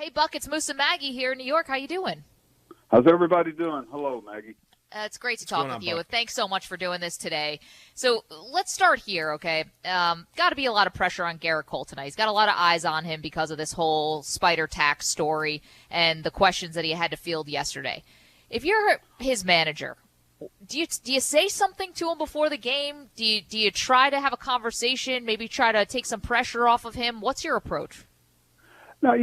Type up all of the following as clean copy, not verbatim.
Hey, Buck, it's Moose and Maggie here in New York. How you doing? How's everybody doing? Hello, Maggie. It's great to What's talk going with on, you. Buck? Thanks so much for doing this today. So let's start here, okay? Got to be a lot of pressure on Gerrit Cole tonight. He's got a lot of eyes on him because of this whole spider tax story and the questions that he had to field yesterday. If you're his manager, do you say something to him before the game? Do you try to have a conversation, maybe try to take some pressure off of him? What's your approach? Now,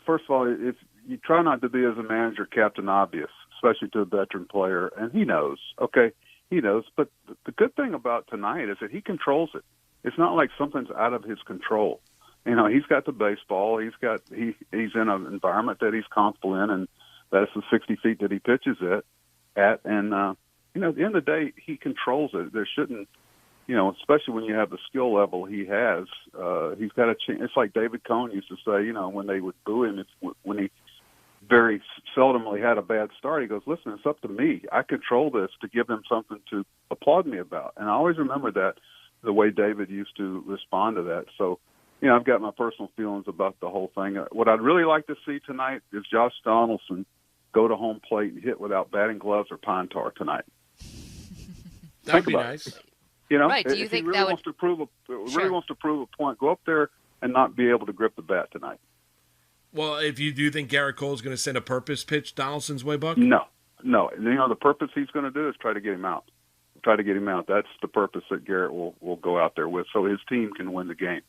first of all, if you try not to be as a manager Captain Obvious, especially to a veteran player, and he knows, okay, he knows. But the good thing about tonight is that he controls it. It's not like something's out of his control. He's got the baseball. He's in an environment that he's comfortable in, and that's the 60 feet that he pitches it at. And at the end of the day, he controls it. There shouldn't, especially when you have the skill level he has, he's got a chance. It's like David Cone used to say, when they would boo him, when he very seldomly had a bad start, he goes, listen, it's up to me. I control this to give them something to applaud me about. And I always remember that, the way David used to respond to that. So, I've got my personal feelings about the whole thing. What I'd really like to see tonight is Josh Donaldson go to home plate and hit without batting gloves or pine tar tonight. That would be nice. Right. Do you if think he really that would wants to prove Sure. wants to prove a point, go up there and not be able to grip the bat tonight. Well, do you think Gerrit Cole's going to send a purpose pitch Donaldson's way, Buck? No. The purpose he's going to do is try to get him out. That's the purpose that Gerrit will go out there with, so his team can win the game.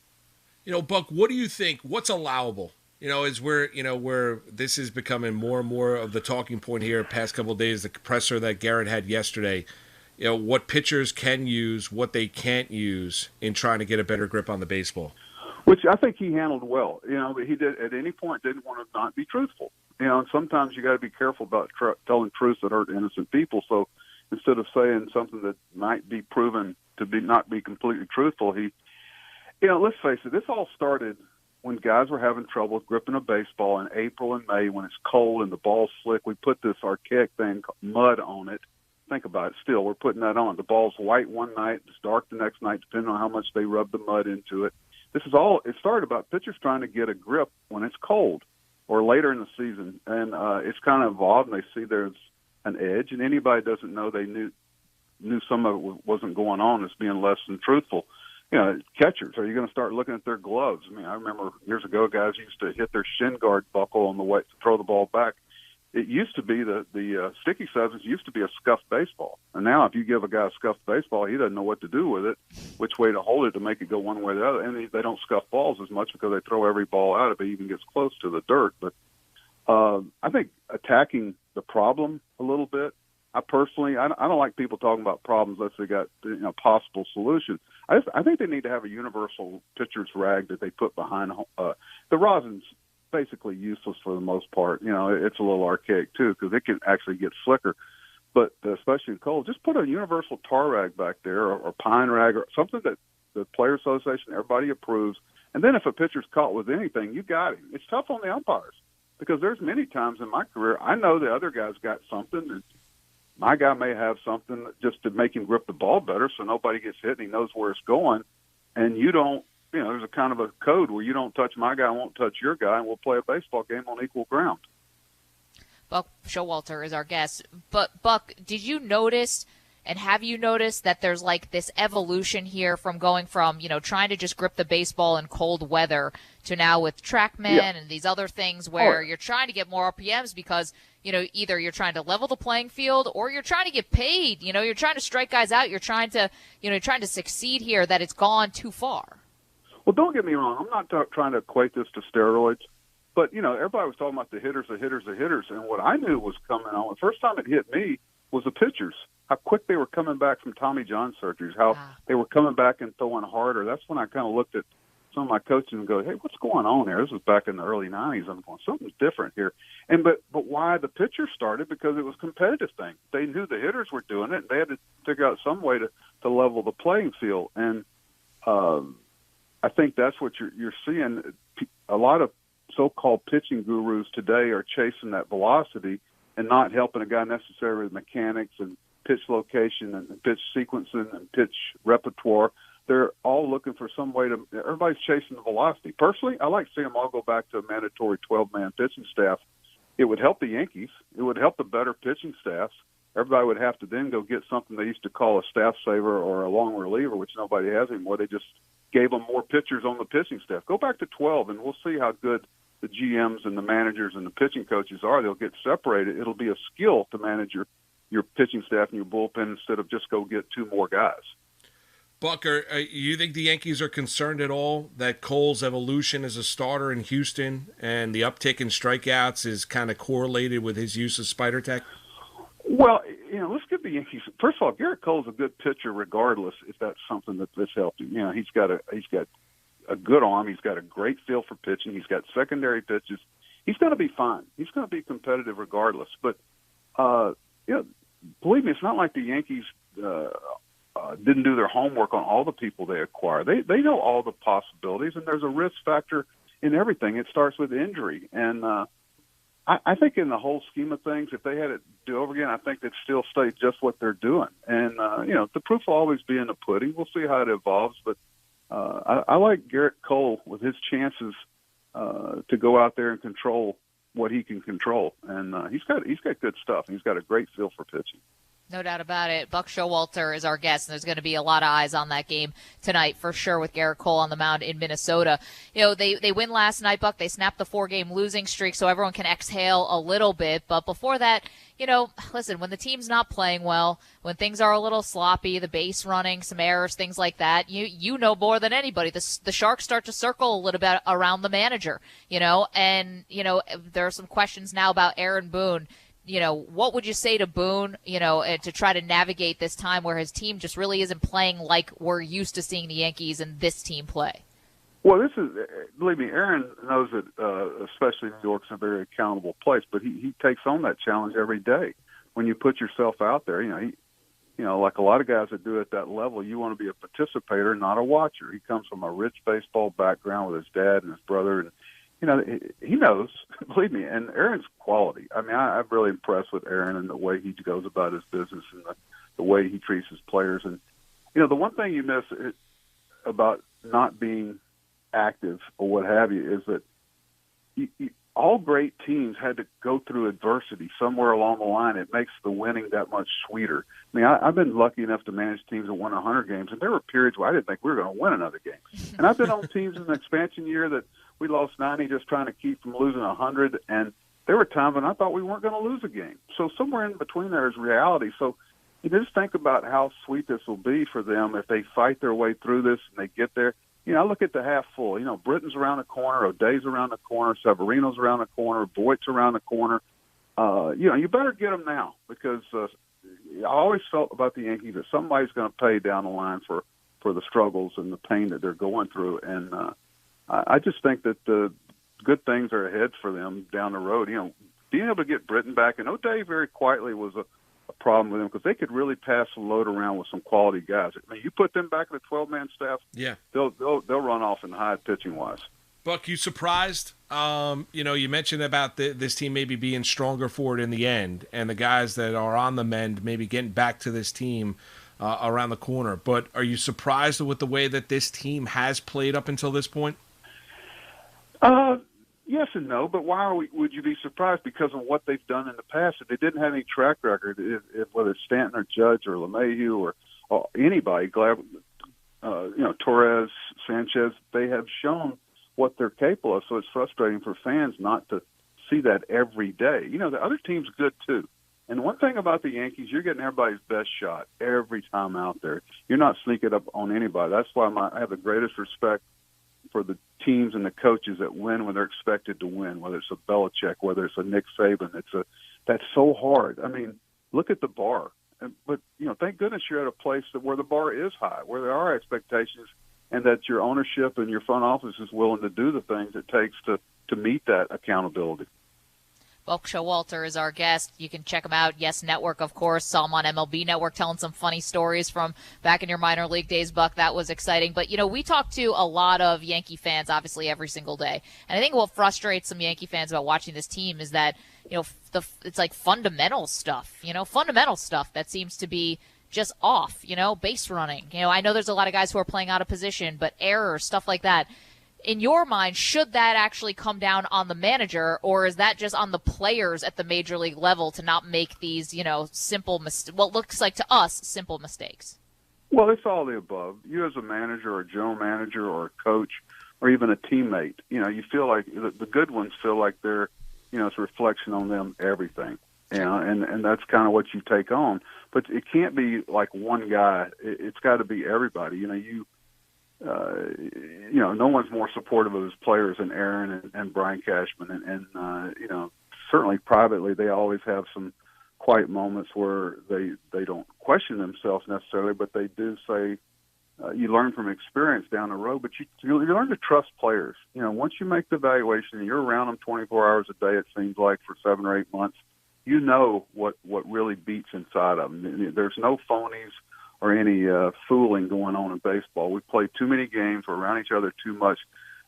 Buck, what do you think? What's allowable? Is where this is becoming more and more of the talking point here past couple of days, the presser that Gerrit had yesterday. What pitchers can use, what they can't use in trying to get a better grip on the baseball. Which I think he handled well. But he did at any point didn't want to not be truthful. And sometimes you got to be careful about telling truths that hurt innocent people. So instead of saying something that might be proven to be not be completely truthful, he, let's face it, this all started when guys were having trouble gripping a baseball in April and May when it's cold and the ball's slick. We put this archaic thing, mud on it. Think about it. Still, we're putting that on. The ball's white one night, it's dark the next night, depending on how much they rub the mud into it. It started about pitchers trying to get a grip when it's cold or later in the season. And it's kind of evolved, and they see there's an edge, and anybody doesn't know they knew some of it wasn't going on as being less than truthful. Catchers, are you going to start looking at their gloves? I mean, I remember years ago guys used to hit their shin guard buckle on the way to throw the ball back. It used to be the sticky substance used to be a scuffed baseball. And now if you give a guy a scuffed baseball, he doesn't know what to do with it, which way to hold it to make it go one way or the other. And they don't scuff balls as much because they throw every ball out if it even gets close to the dirt. But I think attacking the problem a little bit, I don't like people talking about problems unless they got possible solutions. I think they need to have a universal pitcher's rag that they put behind the rosin's basically useless for the most part. It's a little archaic too because it can actually get slicker. But especially in cold, just put a universal tar rag back there or pine rag or something that the Player Association, everybody approves. And then if a pitcher's caught with anything, you got him. It's tough on the umpires because there's many times in my career I know the other guy's got something and my guy may have something just to make him grip the ball better so nobody gets hit and he knows where it's going. And you don't, there's a kind of a code where you don't touch my guy, I won't touch your guy, and we'll play a baseball game on equal ground. Buck Showalter is our guest. But, Buck, did you notice and have you noticed that there's like this evolution here from going from, trying to just grip the baseball in cold weather to now with TrackMan and these other things where you're trying to get more RPMs because, either you're trying to level the playing field or you're trying to get paid. You're trying to strike guys out. You're trying to, trying to succeed here that it's gone too far. Well, don't get me wrong. I'm not trying to equate this to steroids, but, everybody was talking about the hitters. And what I knew was coming on, the first time it hit me was the pitchers, how quick they were coming back from Tommy John surgeries, how they were coming back and throwing harder. That's when I kind of looked at some of my coaches and go, hey, what's going on here? This was back in the early 90s. I'm going, something's different here. But why the pitchers started? Because it was a competitive thing. They knew the hitters were doing it, and they had to figure out some way to level the playing field. And I think that's what you're seeing. A lot of so-called pitching gurus today are chasing that velocity and not helping a guy necessarily with mechanics and pitch location and pitch sequencing and pitch repertoire. they're all looking for some way to – everybody's chasing the velocity. Personally, I like to see them all go back to a mandatory 12-man pitching staff. It would help the Yankees. It would help the better pitching staffs. Everybody would have to then go get something they used to call a staff saver or a long reliever, which nobody has anymore. They just gave them more pitchers on the pitching staff. Go back to 12, and we'll see how good the GMs and the managers and the pitching coaches are. They'll get separated. It'll be a skill to manage your pitching staff and your bullpen instead of just go get 2 more guys. Buck, you think the Yankees are concerned at all that Cole's evolution as a starter in Houston and the uptick in strikeouts is kind of correlated with his use of spider tech? Well, let's give the Yankees. First of all, Gerrit Cole's a good pitcher, regardless if that's something that's helped him. He's got a good arm. He's got a great feel for pitching. He's got secondary pitches. He's going to be fine. He's going to be competitive regardless. But believe me, it's not like the Yankees didn't do their homework on all the people they acquire. They know all the possibilities, and there's a risk factor in everything. It starts with injury, and I think in the whole scheme of things, if they had it do over again, I think they'd still stay just what they're doing. And, the proof will always be in the pudding. We'll see how it evolves. But I like Gerrit Cole with his chances to go out there and control what he can control. And he's got good stuff. He's got a great feel for pitching. No doubt about it. Buck Showalter is our guest, and there's going to be a lot of eyes on that game tonight for sure with Gerrit Cole on the mound in Minnesota. They win last night, Buck. They snapped the 4-game losing streak, so everyone can exhale a little bit. But before that, listen, when the team's not playing well, when things are a little sloppy, the base running, some errors, things like that, you know more than anybody. The Sharks start to circle a little bit around the manager, and, there are some questions now about Aaron Boone. What would you say to Boone, to try to navigate this time where his team just really isn't playing like we're used to seeing the Yankees and this team play? Well, believe me, Aaron knows that, especially New York's a very accountable place, but he takes on that challenge every day. When you put yourself out there, like a lot of guys that do it at that level, you want to be a participator, not a watcher. He comes from a rich baseball background with his dad and his brother, and he knows, believe me, and Aaron's quality. I mean, I'm really impressed with Aaron and the way he goes about his business and the way he treats his players. And, the one thing you miss about not being active or what have you is that all great teams had to go through adversity somewhere along the line. It makes the winning that much sweeter. I mean, I've been lucky enough to manage teams that won 100 games, and there were periods where I didn't think we were going to win another game. And I've been on teams in the expansion year that we lost 90 just trying to keep from losing 100, and there were times when I thought we weren't going to lose a game. So somewhere in between there is reality. So you just think about how sweet this will be for them if they fight their way through this and they get there. I look at the half full. Britton's around the corner, O'Day's around the corner, Severino's around the corner, Voigt's around the corner. You better get them now because I always felt about the Yankees that somebody's going to pay down the line for the struggles and the pain that they're going through. And I just think that the good things are ahead for them down the road. Being able to get Britton back, and O'Day very quietly was a problem with them because they could really pass the load around with some quality guys. I mean, you put them back in the 12-man staff, yeah, they'll run off and hide pitching-wise. Buck, you surprised? You mentioned about this team maybe being stronger for it in the end, and the guys that are on the mend maybe getting back to this team around the corner. But are you surprised with the way that this team has played up until this point? Yes and no, but why would you be surprised? Because of what they've done in the past. If they didn't have any track record, whether it's Stanton or Judge or LeMahieu or anybody, Torres, Sanchez, they have shown what they're capable of. So it's frustrating for fans not to see that every day. The other team's good too. And one thing about the Yankees, you're getting everybody's best shot every time out there. You're not sneaking up on anybody. That's why I have the greatest respect for the teams and the coaches that win when they're expected to win, whether it's a Belichick, whether it's a Nick Saban. That's so hard. I mean, look at the bar. But, thank goodness you're at a place where the bar is high, where there are expectations, and that your ownership and your front office is willing to do the things it takes to meet that accountability. Buck Showalter is our guest. You can check him out. Yes Network, of course. Saw him on MLB Network telling some funny stories from back in your minor league days, Buck. That was exciting. But, we talk to a lot of Yankee fans, obviously, every single day. And I think what frustrates some Yankee fans about watching this team is that, it's like fundamental stuff, fundamental stuff that seems to be just off, base running. I know there's a lot of guys who are playing out of position, but errors, stuff like that. In your mind, should that actually come down on the manager, or is that just on the players at the major league level to not make these, simple, what looks like to us, simple mistakes? Well, it's all the above. You as a manager or a general manager or a coach or even a teammate, you feel like the good ones feel like they're, it's a reflection on them, everything. And that's kind of what you take on. But it can't be like one guy. It's got to be everybody. No one's more supportive of his players than Aaron and Brian Cashman. And certainly privately, they always have some quiet moments where they don't question themselves necessarily, but they do say, you learn from experience down the road, but you learn to trust players. Once you make the evaluation and you're around them 24 hours a day, it seems like for 7 or 8 months, you know what really beats inside of them. There's no phonies or any fooling going on in baseball. We play too many games. We're around each other too much.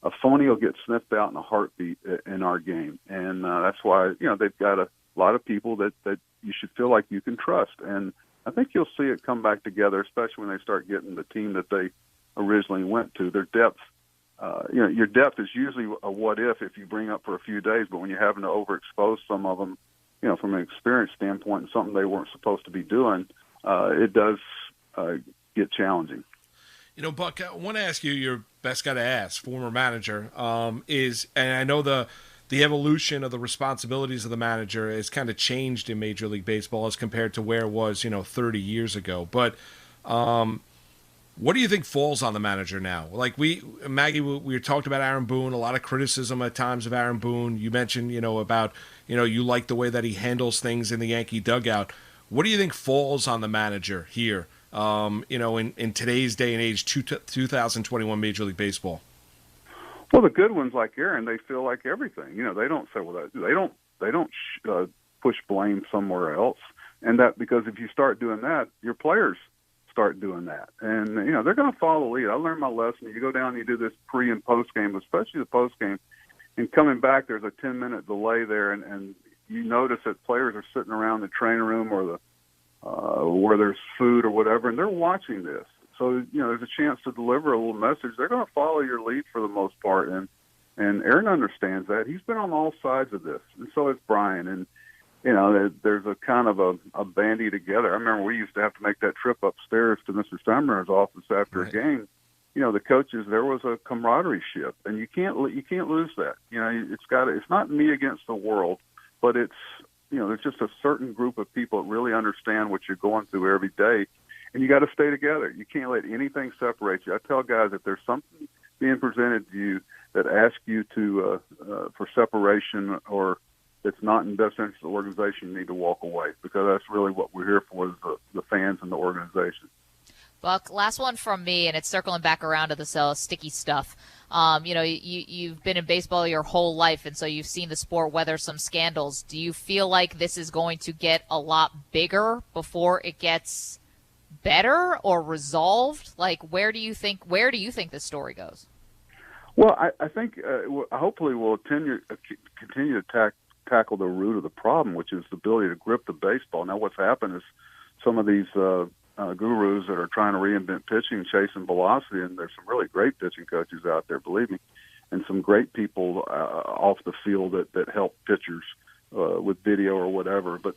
A phony will get sniffed out in a heartbeat in our game. And that's why, they've got a lot of people that you should feel like you can trust. And I think you'll see it come back together, especially when they start getting the team that they originally went to. Their depth, your depth is usually a what if you bring up for a few days, but when you're having to overexpose some of them, from an experience standpoint and something they weren't supposed to be doing, it does get challenging. Buck, I want to ask you, your best guy to ask, former manager, and I know the evolution of the responsibilities of the manager has kind of changed in Major League Baseball as compared to where it was, 30 years ago. But what do you think falls on the manager now? Like Maggie, we talked about Aaron Boone, a lot of criticism at times of Aaron Boone. You mentioned, about, you like the way that he handles things in the Yankee dugout. What do you think falls on the manager here, in today's day and age, 2021 Major League Baseball? Well, the good ones like Aaron, they feel like everything. They don't say, well, they don't push blame somewhere else. And that, because if you start doing that, your players start doing that. And, they're going to follow the lead. I learned my lesson. You go down and you do this pre and post game, especially the post game, and coming back, there's a 10-minute delay there. And you notice that players are sitting around the training room or where there's food or whatever, and they're watching this. So, there's a chance to deliver a little message. They're going to follow your lead for the most part. And Aaron understands that. He's been on all sides of this. And so is Brian. And, there's a kind of a bandy together. I remember we used to have to make that trip upstairs to Mr. Steinbrenner's office after a game. The coaches, there was a camaraderie ship, and you can't lose that. It's not me against the world, but it's, there's just a certain group of people that really understand what you're going through every day, and you got to stay together. You can't let anything separate you. I tell guys, if there's something being presented to you that asks you to for separation or that's not in the best interest of the organization, you need to walk away, because that's really what we're here for, is the fans and the organization. Buck, last one from me, and it's circling back around to the sticky stuff. You've been in baseball your whole life, and so you've seen the sport weather some scandals. Do you feel like this is going to get a lot bigger before it gets better or resolved? Like, where do you think this story goes? Well, I think hopefully we'll continue to tackle the root of the problem, which is the ability to grip the baseball. Now, what's happened is some of these gurus that are trying to reinvent pitching, chasing velocity, and there's some really great pitching coaches out there, believe me, and some great people off the field that help pitchers with video or whatever. But,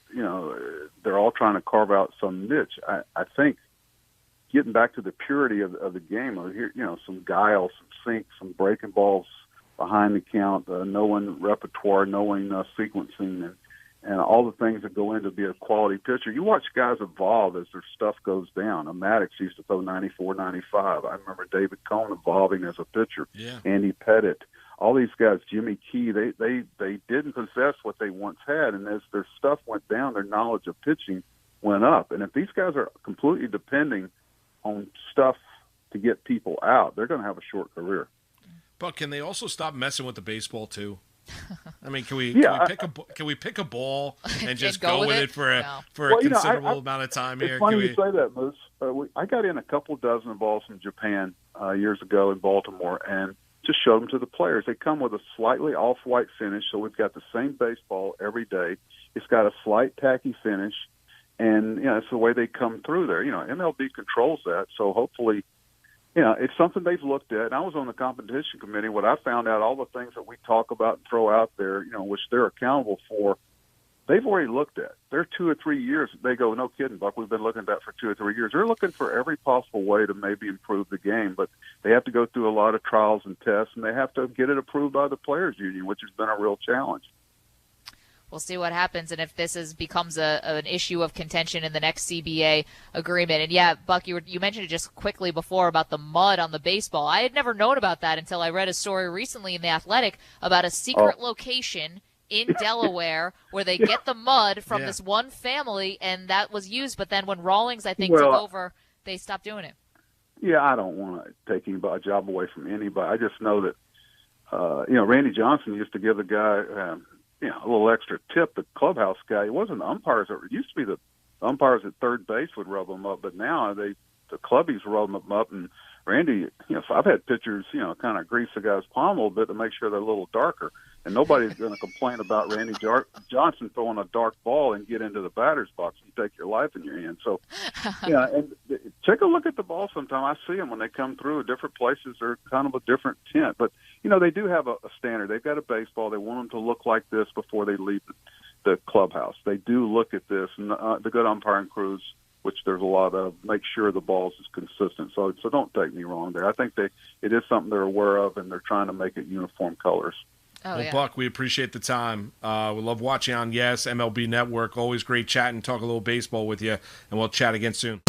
they're all trying to carve out some niche. I think getting back to the purity of the game, some guile, some sink, some breaking balls behind the count, knowing repertoire, knowing sequencing, and all the things that go into be a quality pitcher. You watch guys evolve as their stuff goes down. Maddox used to throw 94, 95. I remember David Cone evolving as a pitcher. Yeah. Andy Pettit. All these guys, Jimmy Key, they didn't possess what they once had, and as their stuff went down, their knowledge of pitching went up. And if these guys are completely depending on stuff to get people out, they're going to have a short career. But can they also stop messing with the baseball too? I mean, can we pick a ball and just go with it for a considerable amount of time here? It's funny you say that, Moose. I got in a couple dozen balls from Japan years ago in Baltimore and just showed them to the players. They come with a slightly off-white finish, so we've got the same baseball every day. It's got a slight tacky finish. And, it's the way they come through there. MLB controls that. So hopefully, it's something they've looked at. And I was on the competition committee. What I found out, all the things that we talk about and throw out there, which they're accountable for, they've already looked at. They're 2 or 3 years. They go, no kidding, Buck, we've been looking at that for 2 or 3 years. They're looking for every possible way to maybe improve the game, but they have to go through a lot of trials and tests, and they have to get it approved by the Players Union, which has been a real challenge. We'll see what happens and if this becomes an issue of contention in the next CBA agreement. And yeah, Buck, you mentioned it just quickly before about the mud on the baseball. I had never known about that until I read a story recently in The Athletic about a secret location in Delaware where they get the mud from this one family, and that was used. But then when Rawlings, I think, took over, they stopped doing it. Yeah, I don't want to take a job away from anybody. I just know that, Randy Johnson used to give the guy a little extra tip, the clubhouse guy. It wasn't the umpires. It used to be the umpires at third base would rub them up, but now the clubbies rub them up. And Randy, so I've had pitchers, kind of grease the guy's palm a little bit to make sure they're a little darker. And nobody's going to complain about Randy Johnson throwing a dark ball and get into the batter's box and take your life in your hands. So, and take a look at the ball sometime. I see them when they come through at different places. They're kind of a different tint. But, they do have a standard. They've got a baseball. They want them to look like this before they leave the clubhouse. They do look at this. And the good umpiring crews, which there's a lot of, make sure the balls is consistent. So don't take me wrong there. I think it is something they're aware of, and they're trying to make it uniform colors. Oh, well, Buck, we appreciate the time. We love watching on MLB Network. Always great chatting, talk a little baseball with you, and we'll chat again soon.